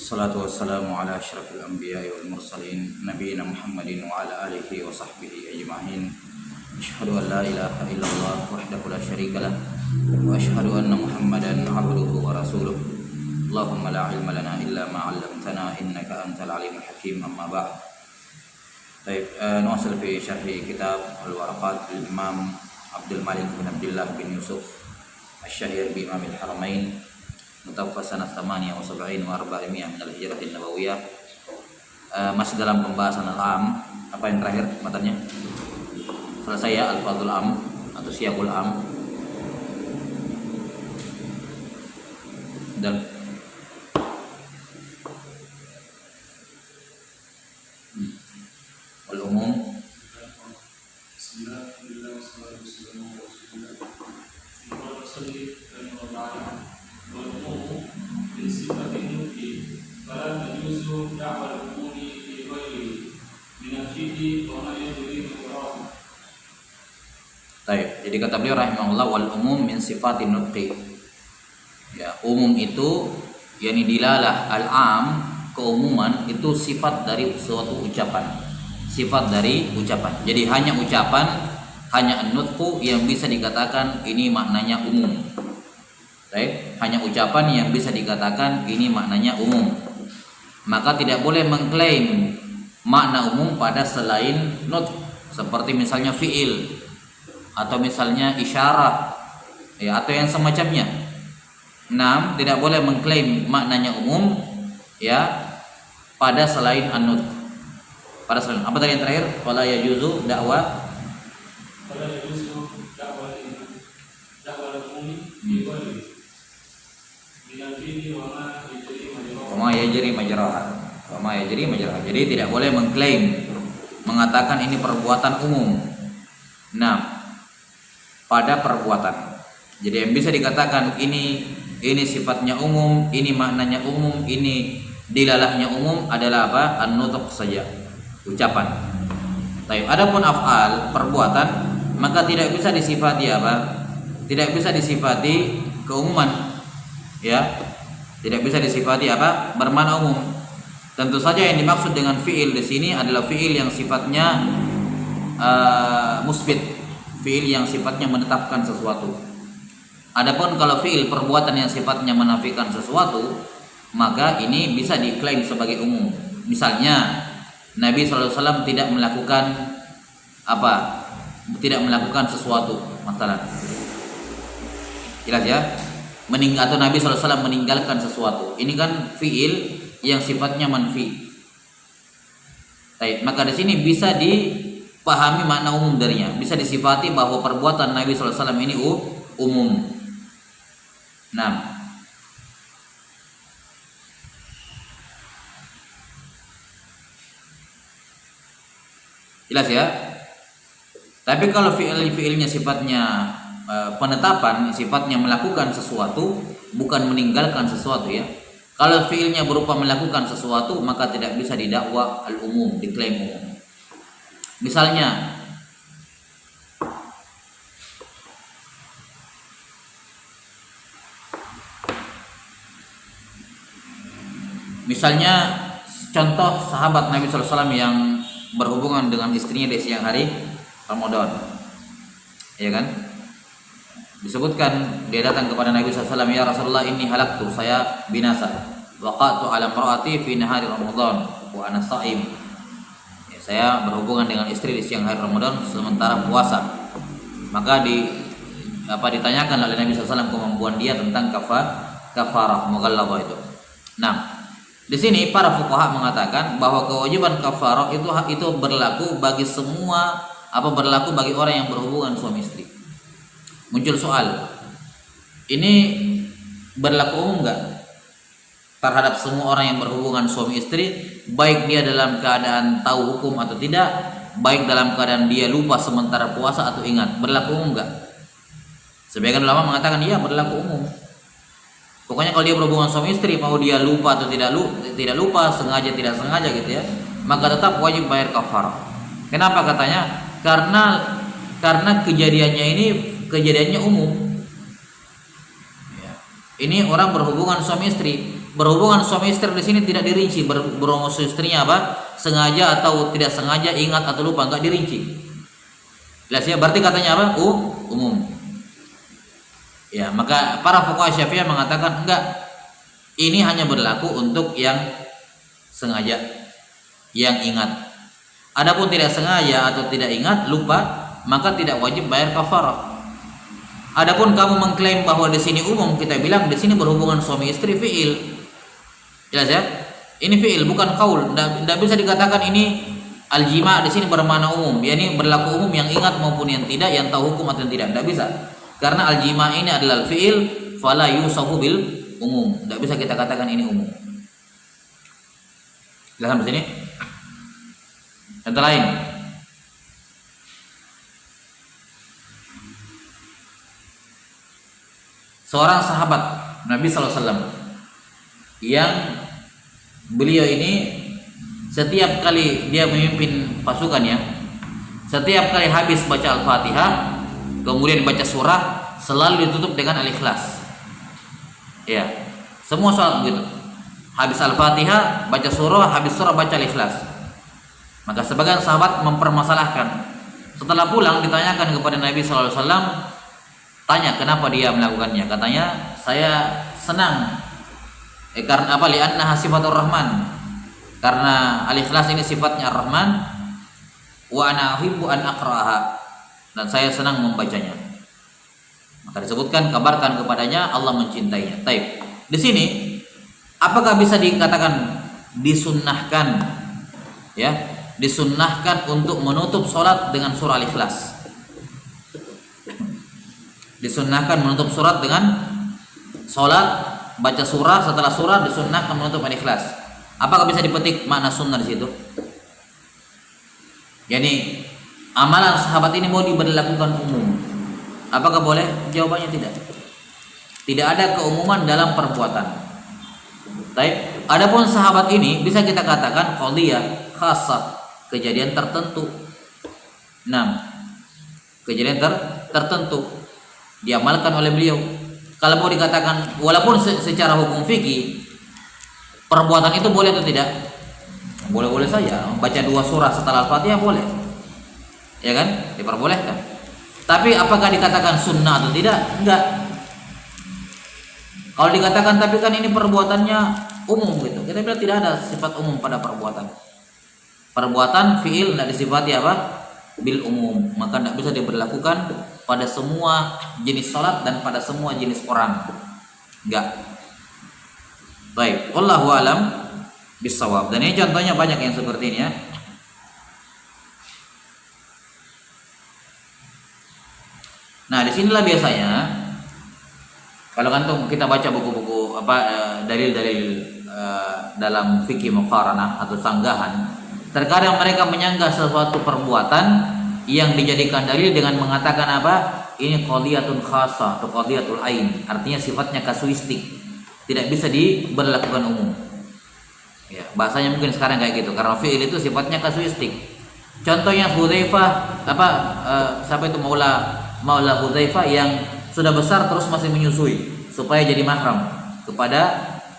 Salatu wassalamu ala asyrafil anbiya'i wal mursalin nabiyina Muhammadin wa ala alihi wa sahbihi ajma'in. Asyhadu an la ilaha illallah wahdahu la syarika lah wa asyhadu anna Muhammadan abduhu wa rasuluh. Allahumma la ilma lana illa ma 'allamtana innaka antal alimul hakim. Amma ba'd. Baik, nuwasil fi syarhi kitab Al-Waraqat Imam Abdul Malik bin Abdullah bin Yusuf Asy-Syahir bi Imamil Haramain mutawaffa sanah 78 wa 400 min al-Hijrah an-Nabawiyah. Masih dalam pembahasan al-am. Apa yang terakhir matanya? Selesai ya, al-fadhul am atau siyaqul am. Dan al-umum Baik, jadi kata beliau rahimahullah, wal umum min sifatin nutqi. Ya, umum itu yakni dilalah al-am, keumuman itu sifat dari suatu ucapan. Sifat dari ucapan. Jadi hanya ucapan, hanya an-nutqu yang bisa dikatakan ini maknanya umum. Baik, hanya ucapan yang bisa dikatakan ini maknanya umum. Maka tidak boleh mengklaim makna umum pada selain nutq, seperti misalnya fi'il atau misalnya isyarah ya, atau yang semacamnya. 6. Tidak boleh mengklaim maknanya umum ya pada selain an-nutq. Pada selain apa tadi yang terakhir? Wala yajuzu dakwah Wama yajri majraha. Jadi tidak boleh mengklaim mengatakan ini perbuatan umum. Nah, pada perbuatan. Jadi yang bisa dikatakan ini sifatnya umum, ini maknanya umum, ini dilalahnya umum adalah apa? An-nutq saja, ucapan. Baik, adapun af'al, perbuatan, maka tidak bisa disifati apa? Tidak bisa disifati keumuman. Ya. Tidak bisa disifati apa? Bermakna umum. Tentu saja yang dimaksud dengan fi'il di sini adalah fi'il yang sifatnya musbit, fi'il yang sifatnya menetapkan sesuatu. Adapun kalau fi'il perbuatan yang sifatnya menafikan sesuatu, maka ini bisa diklaim sebagai umum. Misalnya Nabi SAW tidak melakukan apa? Tidak melakukan sesuatu, masalah. Jelas ya? Atau Nabi SAW meninggalkan sesuatu. Ini kan fi'il yang sifatnya manfi. Baik, maka di sini bisa dipahami makna umum darinya. Bisa disifati bahwa perbuatan Nabi SAW ini umum. Nah, jelas ya. Tapi kalau fi'ilnya sifatnya penetapan, sifatnya melakukan sesuatu, bukan meninggalkan sesuatu ya. Kalau fi'ilnya berupa melakukan sesuatu, maka tidak bisa didakwa al-umum, diklaim umum. Misalnya contoh sahabat Nabi SAW yang berhubungan dengan istrinya di siang hari Ramadan, ya kan? Disebutkan dia datang kepada Nabi SAW, ya Rasulullah, ini halaktu, saya binasa, waqatu ala mar'ati fi nahari Ramadan wa ana sha'im. Ya, saya berhubungan dengan istri di siang hari Ramadan sementara puasa. Maka ditanyakan oleh Nabi SAW kemampuan dia tentang kafarah mughalladhah itu. Nah, di sini para fuqaha mengatakan bahwa kewajiban kafarah itu berlaku bagi semua, berlaku bagi orang yang berhubungan suami istri. Muncul soal, ini berlaku umum enggak terhadap semua orang yang berhubungan suami istri, baik dia dalam keadaan tahu hukum atau tidak, baik dalam keadaan dia lupa sementara puasa atau ingat, berlaku umum enggak? Sebagian ulama mengatakan iya, berlaku umum. Pokoknya kalau dia berhubungan suami istri, mau dia lupa atau tidak lupa, sengaja tidak sengaja gitu ya, maka tetap wajib bayar kafarah. Kenapa katanya? Karena kejadiannya umum. Ya. Ini orang berhubungan suami istri, berhubungan suami istri di sini tidak dirinci berhubungan suami istrinya apa, sengaja atau tidak sengaja, ingat atau lupa, enggak dirinci. Jelas ya, berarti katanya apa? Umum. Ya, maka para fuqaha Syafi'iyah mengatakan enggak. Ini hanya berlaku untuk yang sengaja, yang ingat. Adapun tidak sengaja atau tidak ingat, lupa, maka tidak wajib bayar kafarah. Adapun kamu mengklaim bahwa di sini umum, kita bilang di sini berhubungan suami istri fiil. Jelas ya? Ini fiil bukan qaul. Tidak bisa dikatakan ini al-jima' di sini bermakna umum. Yani berlaku umum yang ingat maupun yang tidak, yang tahu hukum atau yang tidak. Tidak bisa. Karena al-jima' ini adalah fiil, fala yusafu bil umum. Tidak bisa kita katakan ini umum. Jelas di sini? Contoh lain. Seorang sahabat Nabi SAW yang beliau ini setiap kali dia memimpin pasukannya, setiap kali habis baca Al-Fatihah kemudian baca surah, selalu ditutup dengan Al-Ikhlas. Ya, semua salat begitu. Habis Al-Fatihah baca surah, habis surah baca Al-Ikhlas. Maka sebagian sahabat mempermasalahkan. Setelah pulang ditanyakan kepada Nabi SAW, tanya kenapa dia melakukannya. Katanya, saya senang karena apa? Li'annaha sifatur rahman. Karena Al-Ikhlas ini sifatnya Ar-Rahman. Wa ana uhibbu an aqra'aha. Dan saya senang membacanya. Maka disebutkan, kabarkan kepadanya Allah mencintainya. Taib. Di sini apakah bisa dikatakan disunnahkan? Ya, disunnahkan untuk menutup sholat dengan surah Al-Ikhlas. Disunnahkan menutup surat dengan sholat, baca surah, setelah surah disunnahkan menutup Al-Ikhlas. Apakah bisa dipetik makna sunnah di situ? Yani amalan sahabat ini mau diberlakukan umum. Apakah boleh? Jawabannya tidak. Tidak ada keumuman dalam perbuatan. Baik. Adapun sahabat ini bisa kita katakan qadhiyah khassah, kejadian tertentu. Kejadian tertentu diamalkan oleh beliau. Kalau mau dikatakan walaupun secara hukum fikih perbuatan itu boleh atau tidak? Boleh-boleh saja. Baca 2 surah setelah Al-Fatihah boleh. Ya kan? Diperbolehkan. Tapi apakah dikatakan sunnah atau tidak? Enggak. Kalau dikatakan tapi kan ini perbuatannya umum gitu. Kita bilang tidak ada sifat umum pada perbuatan. Perbuatan fiil tidak disifati apa? Bil umum. Maka tidak bisa diberlakukan pada semua jenis salat dan pada semua jenis orang. Enggak. Baik, wallahu alam bisawab. Dan ini contohnya banyak yang seperti ini ya. Nah, disinilah biasanya kalau kan kita baca buku-buku dalil-dalil dalam fikih muqaranah atau sanggahan, terkadang mereka menyanggah sesuatu perbuatan yang dijadikan dalil dengan mengatakan apa? Ini qadhiyatun khassah atau qadhiyatul ain, artinya sifatnya kasuistik, tidak bisa diberlakukan umum. Ya, bahasanya mungkin sekarang kayak gitu karena fi'il itu sifatnya kasuistik. Contohnya Hudzaifah siapa itu Maula Hudzaifah yang sudah besar terus masih menyusui supaya jadi mahram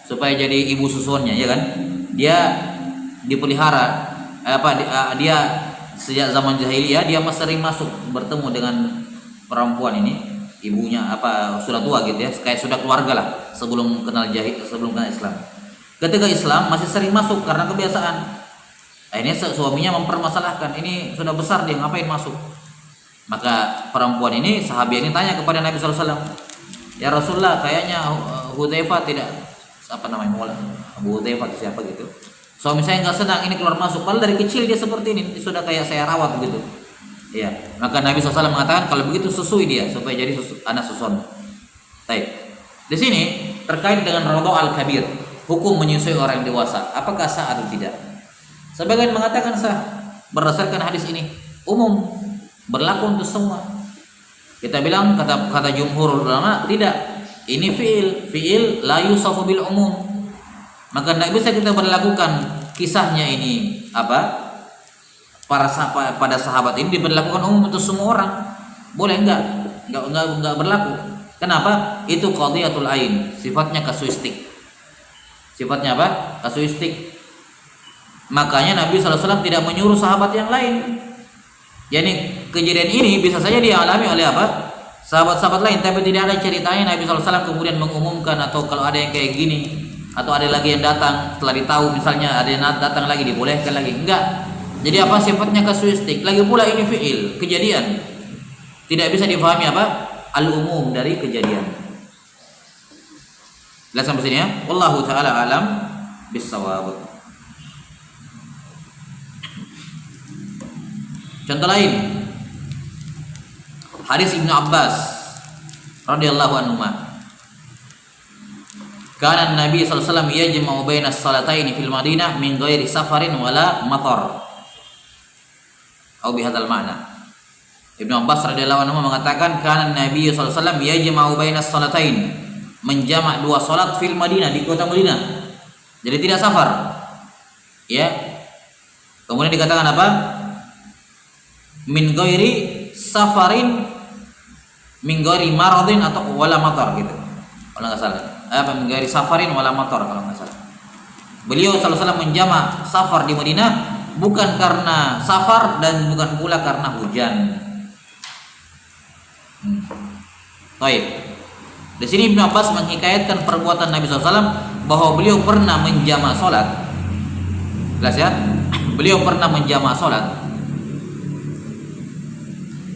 supaya jadi ibu susuannya, ya kan? Dia dipelihara dia sejak zaman jahiliyah dia sering masuk bertemu dengan perempuan ini, ibunya sudah tua gitu ya, kayak sudah keluarga lah sebelum kenal Islam. Ketika Islam masih sering masuk karena kebiasaan. Akhirnya suaminya mempermasalahkan, ini sudah besar dia ngapain masuk? Maka perempuan ini, sahabat ini tanya kepada Nabi SAW, ya Rasulullah, kayaknya Hudzaifah tidak Abu Hudzaifah siapa gitu, suami saya nggak senang ini keluar masuk, padahal dari kecil dia seperti ini, sudah kayak saya rawat begitu. Ya, maka Nabi SAW mengatakan kalau begitu susui dia supaya jadi anak susun. Baik. Di sini terkait dengan radha al-kabir, hukum menyusui orang dewasa, apakah sah atau tidak? Sebagian mengatakan sah berdasarkan hadis ini, umum, berlaku untuk semua. Kita bilang kata jumhur ulama tidak. Ini fiil la yusafu bil umum. Maka tidak bisa kita berlakukan kisahnya ini pada sahabat ini diberlakukan umum untuk semua orang. Boleh enggak berlaku. Kenapa? Itu qadhiyatul ain, sifatnya kasuistik. Sifatnya apa? Kasuistik. Makanya Nabi SAW tidak menyuruh sahabat yang lain. Jadi kejadian ini bisa saja dialami oleh apa? Sahabat-sahabat lain, tapi tidak ada ceritanya Nabi SAW kemudian mengumumkan, atau kalau ada yang kayak gini, atau ada lagi yang datang setelah ditahu misalnya ada yang datang lagi dibolehkan lagi. Enggak. Jadi apa? Sifatnya kasuistik. Lagi pula ini fi'il, kejadian. Tidak bisa difahami apa? Al-umum dari kejadian. Jelas sampai sini ya? Wallahu taala alam bis-shawab. Contoh lain, hadis Ibnu Abbas radhiyallahu anhu. Kana Nabi sallallahu alaihi wasallam yajma'u baina as-salataini fil Madinah min ghairi safarin wala matar. Atau bihadzal ma'na. Ibnu Abbas radhiyallahu anhu mengatakan kana Nabi sallallahu alaihi wasallam yajma'u baina as-salatain, menjamak dua salat fil Madinah, di kota Madinah. Jadi tidak safar. Ya. Kemudian dikatakan apa? Min ghairi safarin, min ghairi maradin atau wala matar gitu. Kalau enggak salah. Apa min ghairi safarin wala matar kalau enggak salah. Beliau sallallahu alaihi wasallam menjamak safar di Madinah bukan karena safar dan bukan pula karena hujan. Baik. Di sini Ibnu Abbas menghikayatkan perbuatan Nabi SAW bahwa beliau pernah menjamak salat. Jelas ya? Beliau pernah menjamak salat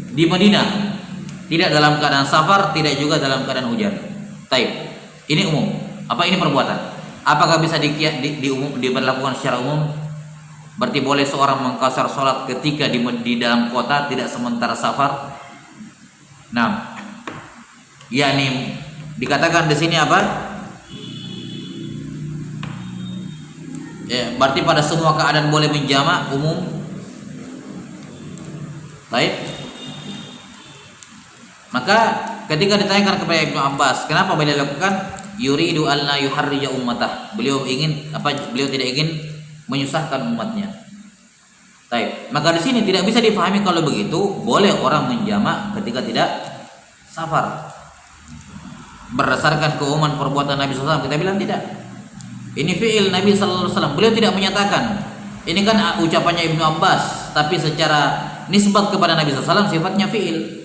di Madinah, tidak dalam keadaan safar, tidak juga dalam keadaan hujan. Taib. Ini umum. Apa ini perbuatan? Apakah bisa diberlakukan secara umum? Berarti boleh seorang mengqasar salat ketika di dalam kota, tidak sementara safar. Nah, yakni dikatakan di sini apa? Ya, berarti pada semua keadaan boleh menjamak, umum. Baik. Maka ketika ditanyakan kepada Ibnu Abbas, kenapa beliau lakukan? Yuridu alla yuharrija ummatah. Beliau ingin apa? Beliau tidak ingin menyusahkan umatnya. Baik. Maka di sini tidak bisa dipahami kalau begitu boleh orang menjamak ketika tidak safar. Berdasarkan keumuman perbuatan Nabi SAW, kita bilang tidak. Ini fi'il Nabi SAW. Beliau tidak menyatakan. Ini kan ucapannya Ibnu Abbas, tapi secara nisbat kepada Nabi SAW sifatnya fi'il.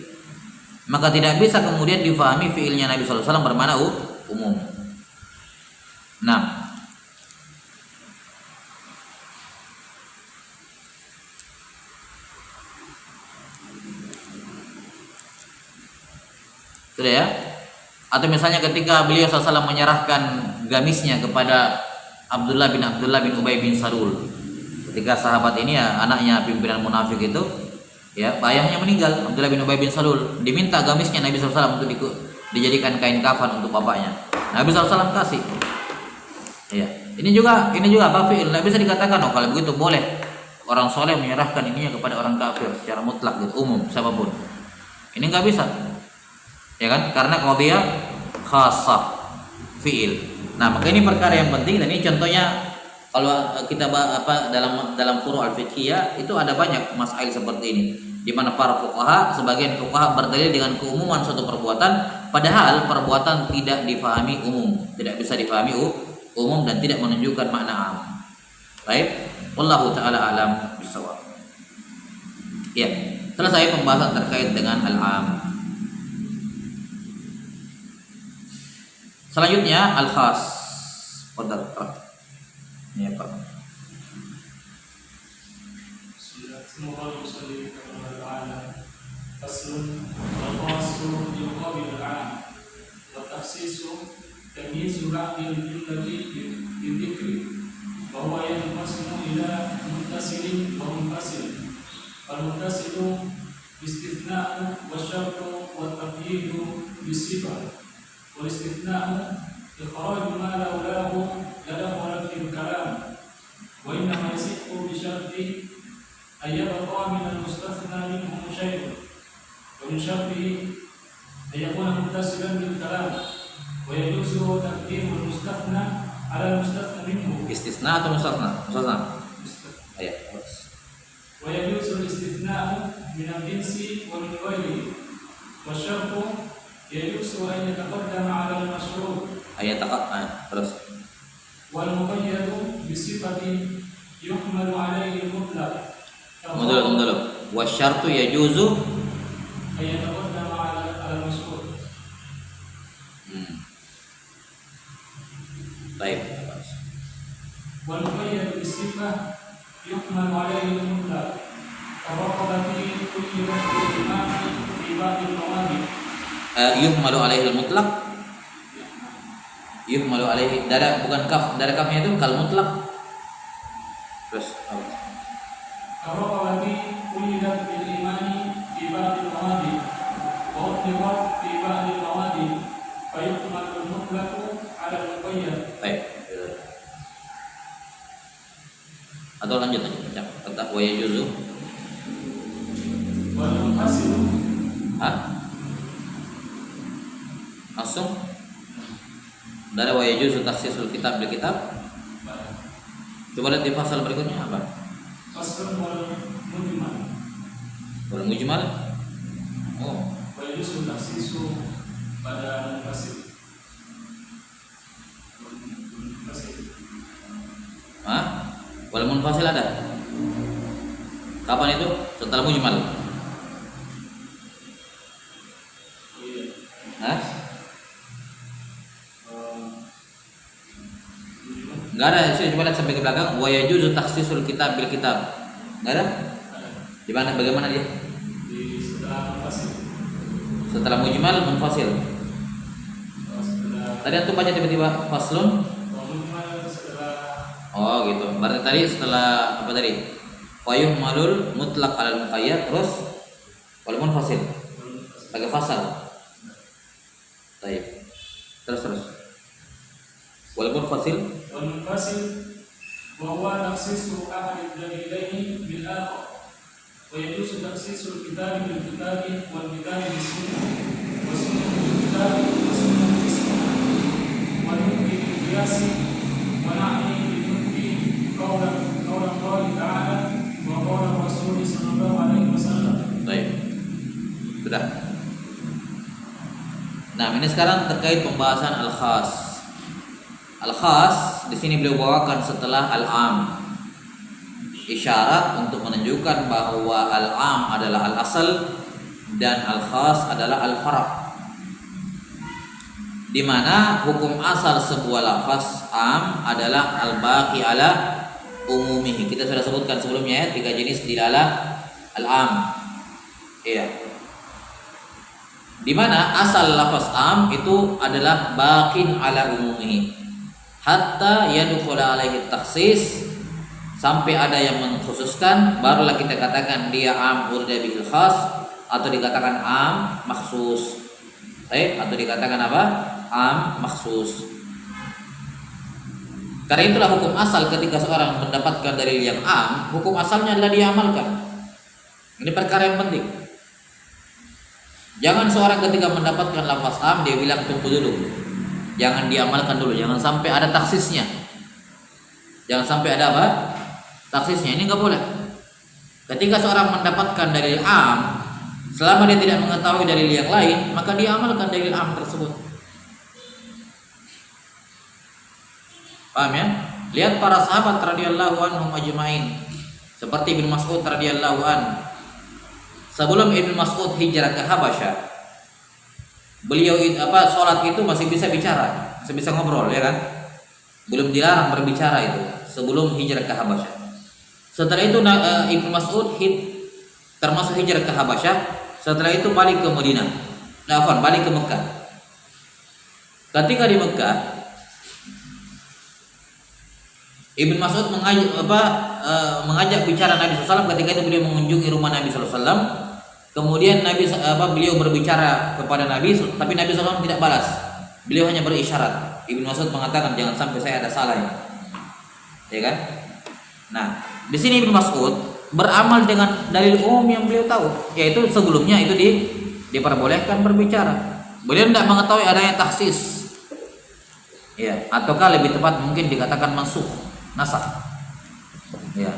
Maka tidak bisa kemudian difahami fi'ilnya Nabi SAW bermakna umum. Nah, sudah ya? Atau misalnya ketika beliau SAW menyerahkan gamisnya kepada Abdullah bin Ubay bin Salul, ketika sahabat ini ya anaknya pimpinan munafik itu, ya ayahnya meninggal, Abdullah bin Ubay bin Salul, diminta gamisnya Nabi SAW untuk dijadikan kain kafan untuk bapaknya. Nabi SAW kasih. Ya, ini juga apa fi'il? Tidak bisa dikatakan kalau begitu boleh orang soleh menyerahkan ininya kepada orang kafir secara mutlak gitu, umum siapapun. Ini nggak bisa. Ya kan? Karena qadhiyah khassah fi'il. Nah, maka ini perkara yang penting, dan ini contohnya kalau kita dalam furu' al-fiqhiyah itu ada banyak masail seperti ini, di mana para sebagian fuqaha berdalil dengan keumuman suatu perbuatan, padahal perbuatan tidak difahami umum, tidak bisa difahami umum dan tidak menunjukkan makna am. Baik, wallahu taala alam bisawab. Ya, selesai pembahasan terkait dengan al-am. Selanjutnya al-khas. Ya, Pak. Semoga muslim kepada Allah. Faslun al-khasu yuqabil al-'am wa takhsisu tamyizu ba'dil jumlati bi-dhikri wa huwa yanqasimu ila muttasilin wa munfasil. Al-muttasilu istithna'u wa syartu wa taqyidu bi-sifah. Wal istithna'u ikhraju ma laulahu la dakhala fi al-kalam wa innama yasihu bi syarti أن يبقى من المستثنى منه شيء ومن شرطه أن يكون متصلا بالكلام ويجوز تقديم المستثنى على المستثنى منه استثناء atau مستثنى ويجوز الاستثناء من الجنس ومن غيره والشرط يجوز أن يتقدم على المشروط terus والمقيد بصفة يحمل عليه المطلق Tunggu dulu. Wasyartu yajuzu. أن يتقدم على المشروط. Baik. والمقيد بالصفة يحمل عليه المطلق كرقبة كل الإمام في بعض المواد. Yuhmalu alaihi al-mutlaq. Yuhmalu alaihi, dada bukan kaf, dada kafnya itu kal mutlaq. Terus apa? كرقبة ولدت بالإيمان في بعض المواد وأطلقت في بعض المواد فيحمل المطلق على المقيد. Baik. Atau lanjut aja. Tetap wa yajuzu. والمنفصل Hah? Langsung. Dari wa yajuzu takhsisul kitab bil kitab. Coba lihat di pasal berikutnya apa? فصل والمجمل Wal mujmal. Oh, ويجوز التخصيص pada munfasil. hah? Wal munfasil ada. Kapan itu? Setelah mujmal. Hah? Enggak ada, saya coba lihat sampai ke belakang. Wa yajuzu takhsisul kitab bil kitab. Enggak ada? Di mana, bagaimana dia? Di setelah munfasil. Setelah mujmal munfasil. Setelah Tadi antum baca tiba-tiba faslun. mujmal setelah Oh, gitu. Berarti tadi setelah apa tadi? Wa yuhmalul mutlaq alal muqayyad, terus wal munfasil. Pakai fasal. Baik. Terus. Wal munfasil. والمنفصل وهو تخصيص أحد الدليلين بالآخر ويجوز تخصيص الكتاب بالكتاب والكتاب بالسنة والسنة بالكتاب والسنة بالسنة والنطق بالقياس ونعني بالنطق قول الله تعالى وقول الرسول صلى الله عليه وسلم. Baik. Sudah. Nah, ini sekarang terkait pembahasan al-khas. Al-khas di sini beliau bawakan setelah al-am. Isyarat untuk menunjukkan bahwa al-am adalah al-asal dan al-khas adalah al-fara'. Di mana hukum asal sebuah lafaz am adalah al-baqi ala umumihi. Kita sudah sebutkan sebelumnya ya, 3 jenis dilalah al-am. Iya. Di mana asal lafaz am itu adalah baqin ala umumihi. Hatta yadkhula alaihi takhsis, sampai ada yang mengkhususkan, barulah kita katakan dia am urda bil khas, atau dikatakan am makhsus. Atau dikatakan apa? Am makhsus. Karena itulah hukum asal ketika seorang mendapatkan dalil yang am, hukum asalnya adalah diamalkan. Ini perkara yang penting. Jangan seorang ketika mendapatkan lafaz am dia bilang tunggu dulu. Jangan diamalkan dulu, jangan sampai ada taksisnya. Jangan sampai ada apa? Taksisnya, ini enggak boleh. Ketika seorang mendapatkan dalil am, selama dia tidak mengetahui dalil yang lain, maka dia amalkan dalil am tersebut. Paham ya? Lihat para sahabat radhiyallahu anhum ajmain. Seperti Ibnu Mas'ud radhiyallahu an. Sebelum Ibnu Mas'ud hijrah ke Habasyah, beliau sholat itu masih bisa bicara, masih bisa ngobrol ya kan, belum dilarang berbicara itu sebelum hijrah ke Habasyah. Setelah itu Ibnu Mas'ud termasuk hijrah ke Habasyah. Setelah itu balik ke Madinah, balik ke Mekah. Ketika di Mekah, Ibnu Mas'ud mengajak bicara Nabi SAW. Ketika itu beliau mengunjungi rumah Nabi SAW. Kemudian beliau berbicara kepada Nabi, tapi Nabi SAW tidak balas. Beliau hanya berisyarat. Ibnu Mas'ud mengatakan jangan sampai saya ada salah ya kan? Nah, di sini Ibnu Mas'ud beramal dengan dalil umum yang beliau tahu, yaitu sebelumnya itu diperbolehkan berbicara. Beliau tidak mengetahui adanya taksis. Ya, ataukah lebih tepat mungkin dikatakan mansukh, nasakh. Ya.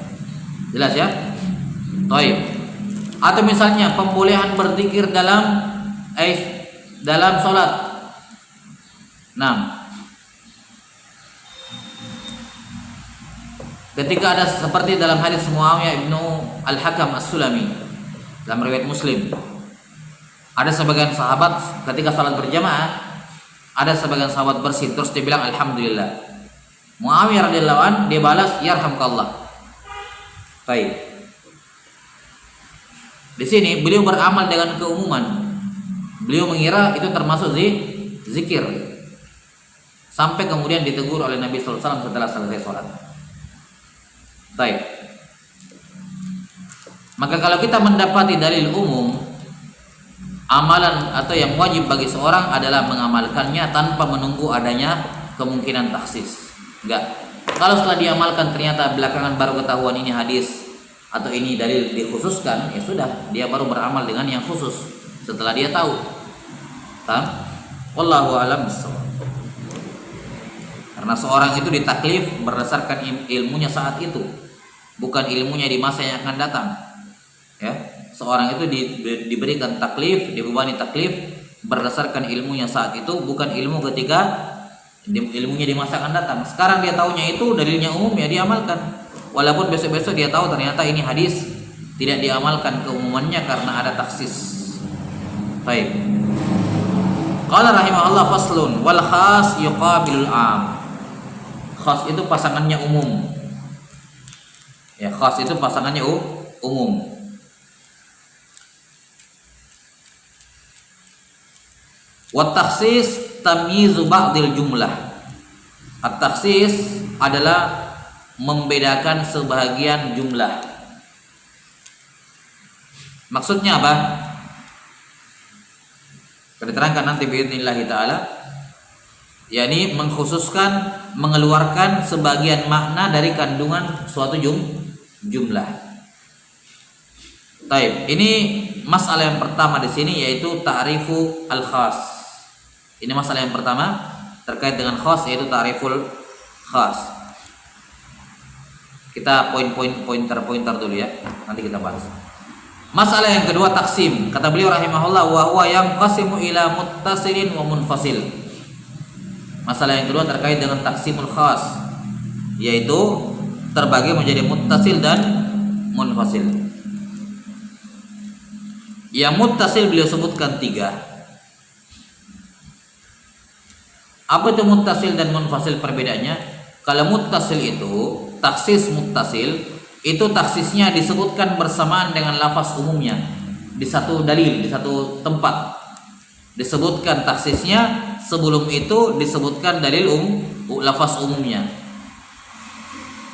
Jelas ya? Baik. Atau misalnya pembolehan berzikir dalam sholat. Nah, Ketika ada seperti dalam hadis Muawiyah ibnu Al-Hakam As-Sulami dalam riwayat Muslim, ada sebagian sahabat ketika salat berjamaah, ada sebagian sahabat bersin terus dia bilang alhamdulillah. Muawiyah radhiyallahu an dia balas yarhamkallah. Baik. Di sini beliau beramal dengan keumuman. Beliau mengira itu termasuk zikir. Sampai kemudian ditegur oleh Nabi sallallahu alaihi wasallam setelah selesai salat. Baik. Maka kalau kita mendapati dalil umum, amalan atau yang wajib bagi seorang adalah mengamalkannya tanpa menunggu adanya kemungkinan taksis. Enggak. Kalau setelah diamalkan ternyata belakangan baru ketahuan ini hadis atau ini dalil dikhususkan, ya sudah, dia baru beramal dengan yang khusus setelah dia tahu. Paham? Wallahu a'lam bishawab. Karena seorang itu ditaklif berdasarkan ilmunya saat itu, bukan ilmunya di masa yang akan datang. Ya, seorang itu diberikan taklif, dibebani taklif berdasarkan ilmunya saat itu, bukan ilmu ketika ilmunya di masa akan datang. Sekarang dia tahunya itu dalilnya umum, ya diamalkan. Walaupun besok-besok dia tahu ternyata ini hadis tidak diamalkan keumumannya karena ada taksis. Baik. Qala rahimahullah faslun wal khas yuqabilul am. Khas itu pasangannya umum. Ya, khas itu pasangannya umum. Wa takhsis tamyizu ba'dil jumlah. At-takhsis adalah membedakan sebahagian jumlah. Maksudnya apa? Kita terangkan nanti biidznillah taala. yakni mengkhususkan, mengeluarkan sebagian makna dari kandungan suatu jumlah. Taib. Ini masalah yang pertama di sini yaitu ta'rifu al-khas. Ini masalah yang pertama terkait dengan khas yaitu ta'riful khas. Kita pointer dulu ya. Nanti kita bahas. Masalah yang kedua taksim. Kata beliau rahimahullah wa huwa yanqasimu ila muttasilin wa munfasil. Masalah yang kedua terkait dengan taksimul khas, yaitu terbagi menjadi muttasil dan munfasil. Yang muttasil beliau sebutkan 3. Apa itu muttasil dan munfasil perbedaannya? Kalau muttasil itu, taksis muttasil itu taksisnya disebutkan bersamaan dengan lafaz umumnya di satu dalil, di satu tempat disebutkan taksisnya, sebelum itu disebutkan dalil lafaz umumnya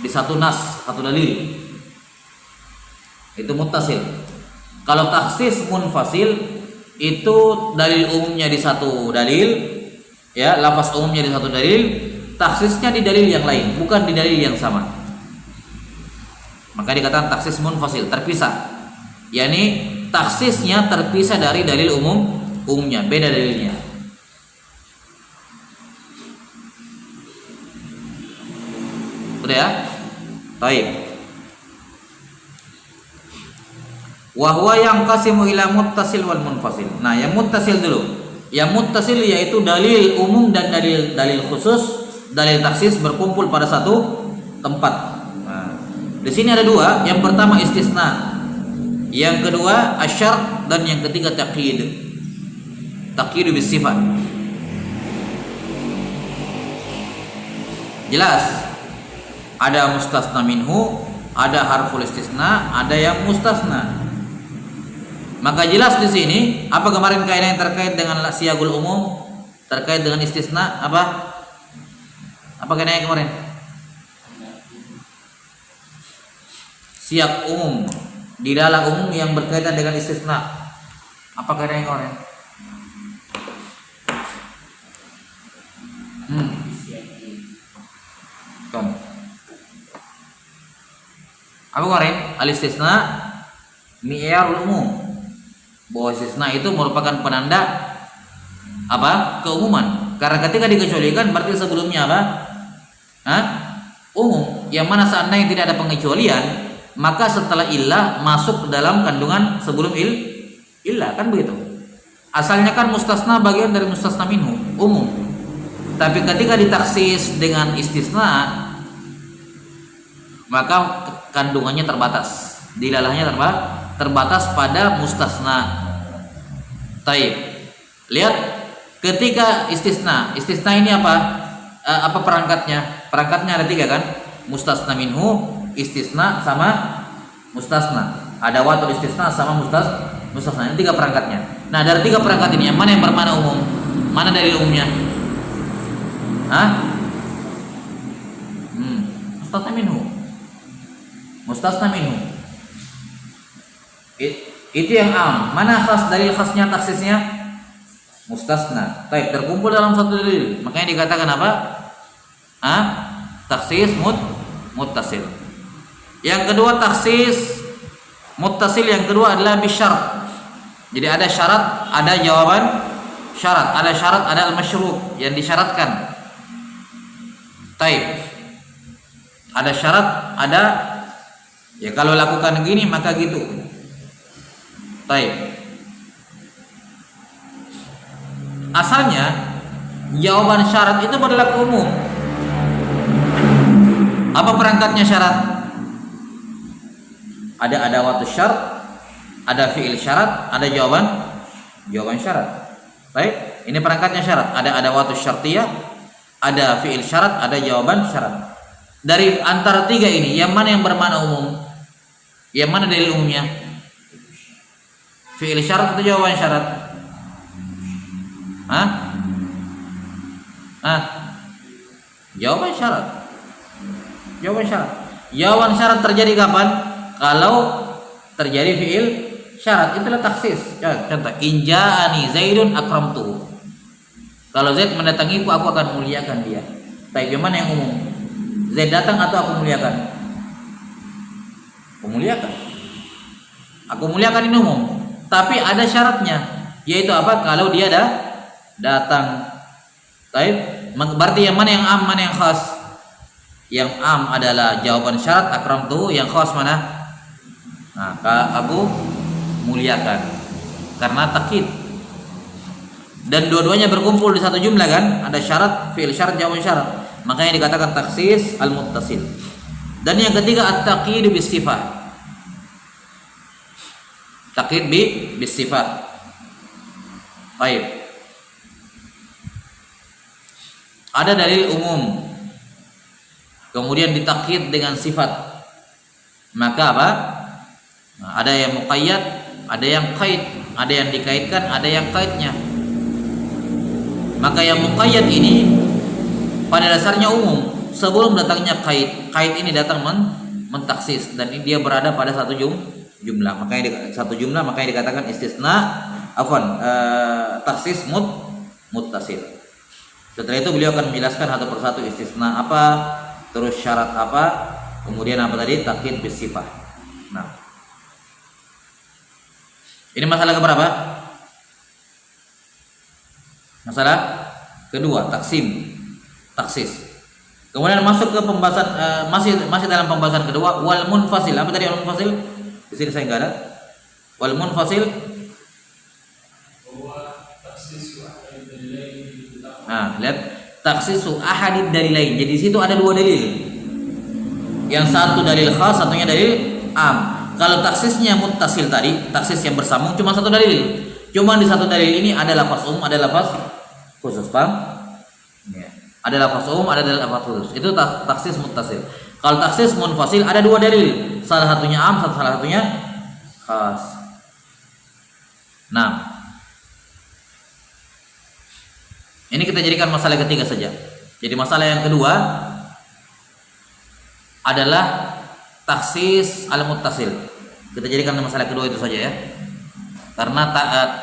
di satu nas, satu dalil. Itu muttasil. Kalau taksis munfasil itu dalil umumnya di satu dalil, ya, lafaz umumnya di satu dalil, taksisnya di dalil yang lain, bukan di dalil yang sama. Maka dikatakan taksis munfasil, terpisah. yakni taksisnya terpisah dari dalil umumnya, beda dalilnya. Udah ya? Baik. Wa huwa yanqasimu ila muttasil wal munfasil. Nah, yang muttasil dulu. Yang muttasil yaitu dalil umum dan dalil khusus, dalil taksis berkumpul pada satu tempat. Nah, di sini ada 2. Yang pertama istisna. Yang kedua asyar dan yang ketiga taqyid. Taqyid bis sifat. Jelas? Ada mustasna minhu, ada harful istisna, ada yang mustasna. Maka jelas di sini apa kemarin kaidah yang terkait dengan siyagul umum, terkait dengan istisna apa? Apa kaidahnya kemarin? Siyak umum, didalah umum yang berkaitan dengan istisna. Apa kaidahnya kemarin? Kan. Apa kemarin? Al-istisna mi'yarul umum. Bahwa istisna itu merupakan penanda apa? Keumuman. Karena ketika dikecualikan berarti sebelumnya apa? Umum. Yang mana seandainya tidak ada pengecualian, maka setelah illah masuk ke dalam kandungan sebelum illah, kan begitu. Asalnya kan mustasna bagian dari mustasna minhu, umum. Tapi ketika ditaksis dengan istisna, maka kandungannya terbatas. Dilalahnya terbatas pada mustasna. Taib. Lihat ketika istisna. Istisna ini apa? Apa perangkatnya? Perangkatnya ada 3 kan? Mustasna minhu, istisna sama mustasna. Adawatul istisna sama mustasna. Ini 3 perangkatnya. Nah, dari 3 perangkat ini yang mana yang bermakna umum? Mana dalil umumnya? Mustasna minhu. Mustasna minhu. Itu yang am. Mana khas, dalil khasnya, taksisnya? Mustasna. Baik, terkumpul dalam satu dalil. Makanya dikatakan apa? Taksis muttasil. Yang kedua taksis muttasil, yang kedua adalah bisyarat. Jadi ada syarat, ada jawaban syarat, ada syarat, ada al-masyru' yang disyaratkan. Taib. Ada syarat, ada ya kalau lakukan gini maka gitu. Taib. Asalnya jawaban syarat itu berlaku umum. Apa perangkatnya syarat? Ada adawatus syarat, ada fi'il syarat, ada jawaban syarat. Baik, ini perangkatnya syarat. Ada adawatus syartiyah, ada fi'il syarat, ada jawaban syarat. Dari antara 3 ini, yang mana yang bermakna umum? Yang mana dalil umumnya? Fi'il syarat atau jawaban syarat? Jawaban syarat. Jawaban syarat terjadi kapan? Kalau terjadi fi'il syarat, itulah taksis. Contoh, inja'ani Zaidun akramtuhu. Kalau Zaid mendatangiku, aku akan muliakan dia. Baik, yang mana yang umum? Zaid datang atau aku muliakan? Aku muliakan. Aku muliakan ini umum. Tapi ada syaratnya, yaitu apa? Kalau dia datang. Baik, berarti yang mana yang am, mana yang khas? Yang am adalah jawaban syarat akramtuhu, yang khas mana? Nah, aku muliakan. Karena takkid. Dan dua-duanya berkumpul di satu jumlah kan? Ada syarat, fi'il syarat, jawaban syarat. Makanya dikatakan taksis al-muttasil. Dan yang ketiga at-taqyid bis sifah. Taqyid bis sifah. Baik. Ada dalil umum, kemudian ditakyid dengan sifat. Maka apa? Nah, ada yang muqayyad, ada yang qaid, ada yang dikaitkan, ada yang qaidnya. Maka yang muqayyad ini pada dasarnya umum sebelum datangnya qaid. Qaid ini datang mentaksis dan dia berada pada satu jumlah. Makanya satu jumlah, makanya dikatakan istisna taksis muttasil. Setelah itu beliau akan menjelaskan satu persatu istisna apa, terus syarat apa, kemudian apa tadi? Takyid bis sifah. Nah, ini masalah keberapa? Masalah kedua, taksis. Kemudian masuk ke pembahasan masih dalam pembahasan kedua, wal munfasil. Apa tadi wal munfasil? Di sini saya enggak ada. Wal munfasil. Nah, lihat taksisu ahadid dalilain. Jadi di situ ada 2 dalil. Yang satu dalil khas, satunya dalil am. Kalau taksisnya muttasil tadi, taksis yang bersambung cuma satu dalil. Cuma di satu dalil ini ada lafaz umum, ada lafaz khusus, paham? Ya. Ada lafaz umum, ada lafaz khusus. Itu taksis muttasil. Kalau taksis munfasil ada 2 dalil. Salah satunya am, salah satunya khas. Nah, ini kita jadikan masalah ketiga saja. Jadi masalah yang kedua adalah taksis al-muttasil. Kita jadikan masalah kedua itu saja ya. Karena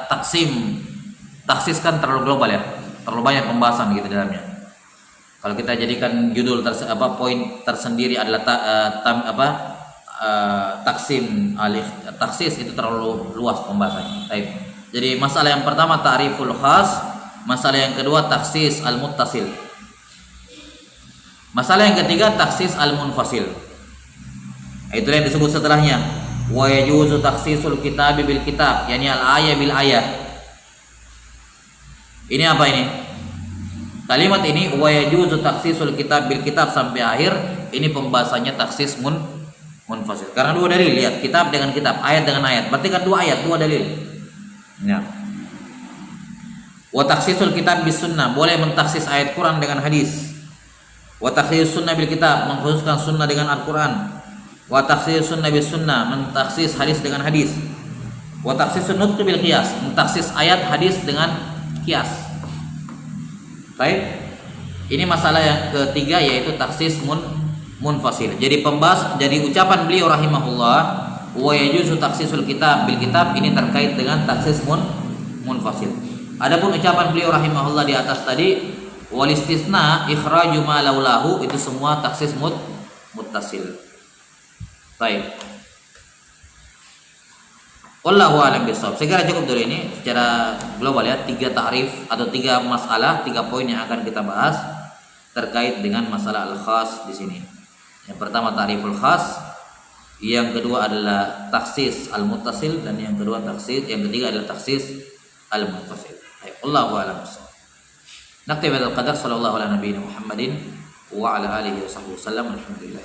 taksis kan terlalu global ya. Terlalu banyak pembahasan gitu dalamnya. Kalau kita jadikan judul poin tersendiri adalah taksis itu terlalu luas pembahasannya. Baik. Jadi masalah yang pertama ta'riful khas. Masalah yang kedua taksis al-muttasil. Masalah yang ketiga taksis al-munfasil. Itulah yang disebut setelahnya wa yajuzu taksisul kitabi bil kitab, yakni al-ayah bil ayah. Ini apa ini? Kalimat ini wa yajuzu taksisul kitab bil kitab sampai akhir Ini pembahasannya taksis munfasil. Karena dua dalil, lihat kitab dengan kitab, ayat dengan ayat. Berarti kan dua ayat, dua dalil. Ya. Wa taksisul kitab bis sunnah, boleh mentaksis ayat Quran dengan hadis. Wa taksisus sunnah bil kitab, mengkhususkan sunnah dengan Al-Quran. Wa taksisus sunnah bis sunnah, mentaksis hadis dengan hadis. Wa taksisun nutq bil qiyas, mentaksis ayat hadis dengan qiyas. Baik. Ini masalah yang ketiga, yaitu taksis munfasil. Jadi ucapan beliau rahimahullah, wa yajuzu taksisul kitab bil kitab, ini terkait dengan taksis munfasil. Adapun ucapan beliau rahimahullah di atas tadi, wal istisna ikhraju ma laulahu, itu semua taksis muttasil. Baik. Wallahu a'lam bishawab. Saya kira cukup dari ini secara global ya, 3 ta'rif atau 3 masalah, 3 poin yang akan kita bahas terkait dengan masalah al-khas di sini. Yang pertama ta'riful khas, yang kedua adalah taksis al-muttasil, dan yang ketiga adalah taksis al-munfasil. Baik, wallahu a'lam bishawab. Naktabi hadzal qadar, sallallahu ala nabiyina Muhammadin wa ala alihi wa sahbihi wasallam. Alhamdulillah.